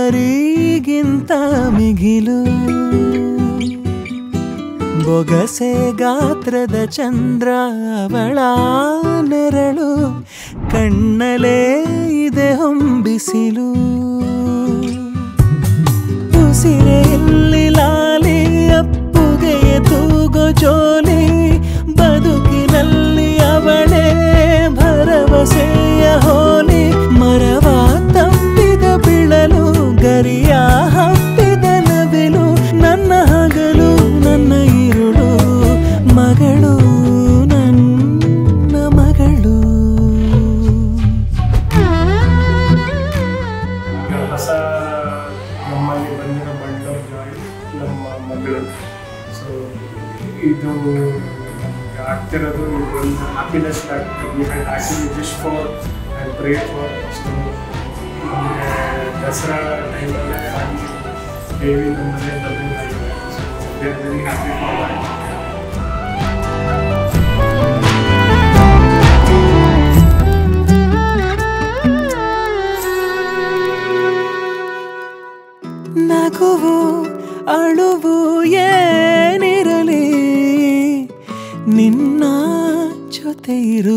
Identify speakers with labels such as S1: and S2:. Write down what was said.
S1: ಜನವರಿಗಿಂತ ಮಿಗಿಲು ಬೊಗಸೆ ಗಾತ್ರದ ಚಂದ್ರ ಅವಳ ನೆರಳು ಕಣ್ಣಲೇ ಇದೆ ಹೊಂಬಿಸಿಲು ಉಸಿರೆಯಲ್ಲಿ ಲಾಲಿ ಅಪ್ಪುಗೆಯ ತೂಗೋ ಜೋಲಿ ಬದುಕಿನಲ್ಲಿ ಅವಳೇ ಭರವಸೆಯ ಹೋಲಿ ಮರವ ತಪ್ಪಿದ ಬಿಳಲು ಗರಿಯ ಹಬ್ಬಿದ ನವಿಲು ನನ್ನ ಹಗಲು ನನ್ನ ಇರುಳು ಮಗಳು ನನ್ನ ಮಗಳು
S2: ಹೊಸ ನಮ್ಮಲ್ಲಿ ಬಂದಿರೋ ಬಂಡಲ್ ಜಾಯ್ ನಮ್ಮ ಮಗಳು ಸೊ ಇದು ಆಗ್ತಿರೋದು ಒಂದು happiness actually wish for and pray for so Dasara ಟೈಮಲ್ಲೇ ಆಗಿ ದೇವಿ ನಮ್ಮಲ್ಲೇ ಬಂದಿದ್ದಾರೆ so they are very happy for that
S1: ನಗುವು ಅಳುವು ಏನಿರಲಿ ನಿನ್ನ ಜೊತೆ ಇರು